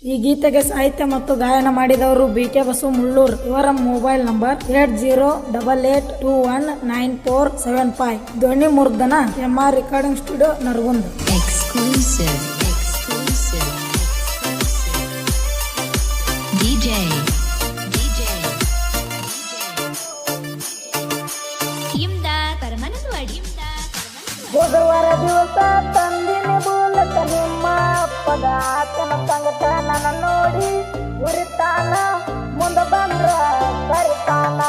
ಈ ಗೀತೆಗೆ ಸಾಹಿತ್ಯ ಮತ್ತು ಗಾಯನ ಮಾಡಿದವರು BK ಬಸು ಮುಳ್ಳೂರ್. ಇವರ ಮೊಬೈಲ್ ನಂಬರ್ 8088219475. ಧ್ವನಿ ಮುರ್ಧನ MR recording studio Naragund. Exclusive. DJ. ಬುಧವಾರ ದಿವಸ ತಂದಿನ ಮೂಲಕ ನಿಮ್ಮ ಅಪ್ಪದ ಆತನ ಸಂಗಟ ನನ್ನ ನೋಡಿ ಉರಿತಾನ, ಮುಂದ ಬಂದ್ರ ಕರಿತಾನ.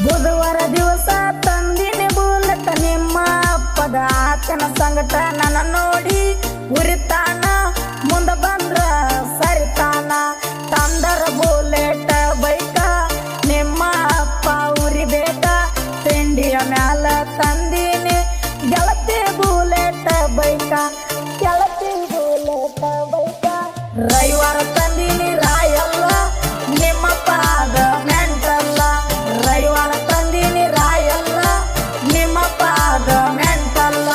ಬುಧವಾರ ದಿವಸ ತಂದಿನ ಮೂಲಕ ನಿಮ್ಮ ಅಪ್ಪದ ಆತನ ಸಂಗಟ ನನ್ನ ನೋಡಿ ಉರಿತಾನ, ಮುಂದ ಬಂದ್ರ ಸರಿತಾನ. ತಂದರ ಬುಲೆಟ್ ಬೈಕ ನಿಮ್ಮ ಅಪ್ಪ ಉರಿಬೇಕ, ತಿಂಡಿಯ ಮ್ಯಾಲ ತಂದಿನಿ ಗೆಳತಿ ಬುಲೆಟ್ ಬೈಕ, ಗೆಳತಿ ಬುಲೆಟ್ ಬೈಕ. ರವಿವಾರ ತಂದಿನಿ ರಾಯಲ್ಲ, ನಿಮ್ಮ ಪಾದ ಮೆಂಟಲ್ಲ. ರವಿವಾರ ತಂದಿನಿ ರಾಯಲ್ಲ, ನಿಮ್ಮ ಪಾದ ಮೆಂಟಲ್ಲ.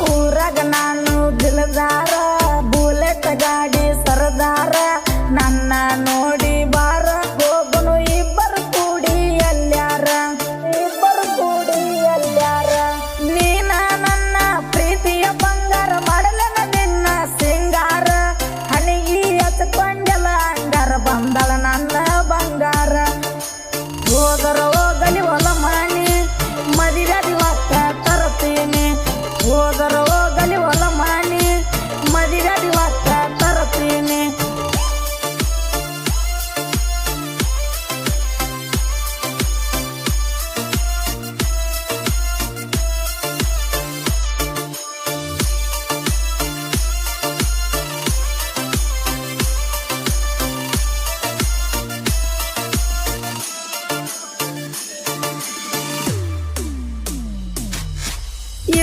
ಊರಾಗ ನಾನು ದಿಲದಾರ, ಬುಲೆಟ್ ಗಾಡಿ ಸರದಾರ. ನನ್ನ ನೋಡಿ ಬಾರ ಹೋಗನು ಇಬ್ಬರು ಕೂಡಿ ಎಲ್ಲ್ಯಾರ, ಇಬ್ಬರು ಕೂಡಿ ಎಲ್ಲ್ಯಾರ. ನೀನ ನನ್ನ ಪ್ರೀತಿಯ ಬಂಗಾರ, ಮಾಡಲನ ನಿನ್ನ ಸಿಂಗಾರ. ಹಣಿಗಿ ಹಚ್ಕೊಂಡೆಲ್ಲ ಅಂಗಾರ, ಬಂದಳ ನನ್ನ ಬಂಗಾರ. ಹೋದರ ಹೋಗಲಿ ಹೊಲ ಮಣಿ, ಮದಿರದಿ ಒಕ್ಕ ತರತೀನಿ. ಹೋದರ ಹೋಗಲಿ ಹೊಲ ಮಣಿ, ಮದಿರದಿ ಒಕ್ಕ ತರತೀನಿ.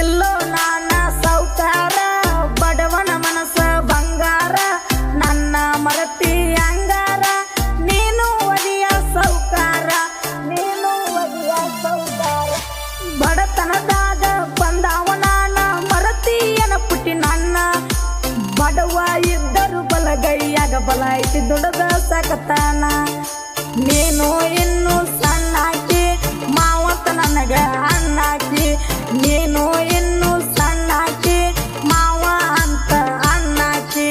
ಇಲ್ಲೋ ನಾನ ಸೌಕಾರ, ಬಡವನ ಮನಸ್ಸ ಬಂಗಾರ. ನನ್ನ ಮರತಿ ಅಂಗಾರ, ನೀನು ಒದಿಯ ಸೌಕಾರ, ನೀನು ಒದಿಯ ಸೌಕಾರ. ಬಡತನದಾಗ ಬಂದವ ನಾನ, ಮರತಿಯನ ಪುಟ್ಟಿ ನನ್ನ. ಬಡವ ಇದ್ದರು ಬಲಗೈಯಾಗ ಬಲ ಐತಿ ದುಡದ ಸಕತಾನ. ನೀನು ಇನ್ನು ಸಣ್ಣಾಕಿ, ಮಾವಂತ ನನಗ ಅಣ್ಣಾಕಿ. ನೀನು ಇನ್ನು ಸಣ್ಣಾಕಿ, ಮಾವ ಅಂತ ಅಣ್ಣಾಕಿ.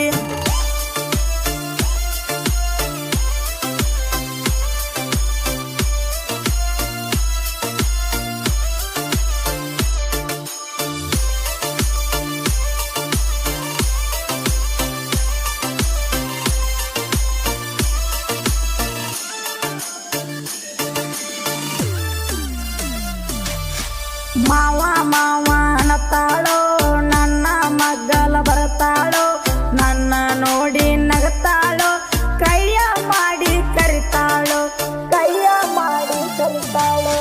ಮಾವ ಮಾವ ಅನ್ನತಾಳೋ, ನನ್ನ ಮಗ್ಗಲ ಬರತಾಳೋ. ನನ್ನ ನೋಡಿ ನಗತಾಳೋ, ಕೈಯ ಮಾಡಿ ಕರಿತಾಳೋ, ಕೈಯ ಮಾಡಿ ಕರಿತಾಳೋ.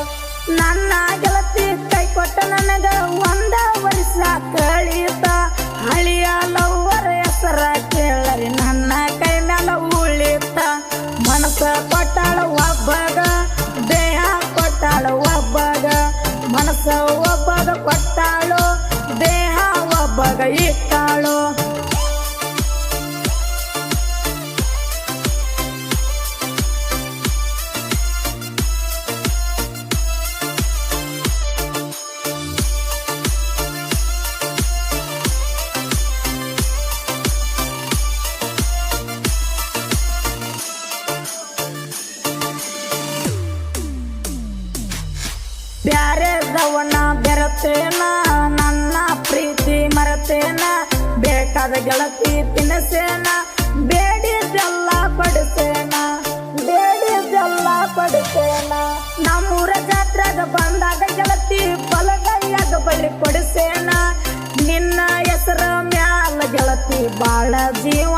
ನನ್ನ ಗೆಳತಿ ಕೈ ಕೊಟ್ಟ ನನಗ ಒಂದ ವರ್ಷ ಕಳೀತ. ಹಳಿಯ ಲವ್ವರ ಹೆಸರ ಕೇಳರಿ ನನ್ನ ಕೈ ಮ್ಯಾಲ ಉಳಿತ. ಮನಸ್ಸ ಕೊಟ್ಟಾಳ ಒಬ್ಬಗ, ದೇಹ ಕೊಟ್ಟಾಳ ಒಬ್ಬಗ. ಮನಸ್ಸ ಒಬ್ಬಗ ಕೊಟ್ಟಾಳು, ದೇಹ ಒಬ್ಬಗ ಇಟ್ಟಾಳು. ಬ್ಯಾರೆದವನ ಬೆರತೇನ, ನನ್ನ ಪ್ರೀತಿ ಮರತೇನ. ಬೇಕಾದ ಗೆಳತಿ ತಿನಸೇನ, ಬೇಡಿದೆಲ್ಲ ಪಡಿಸೇನ, ಬೇಡಿದೆಲ್ಲ ಪಡಿಸೇನ. ನಮ್ಮೂರ ಜಾತ್ರೆಗ ಬಂದಾಗ ಗೆಳತಿ ಬಲಗೈಯಾಗ ಬಳ್ಳಿ ಕೊಡಿಸೇನ. ನಿನ್ನ ಹೆಸರ ಮ್ಯಾಲ ಗೆಳತಿ ಬಾಳ ಜೀವ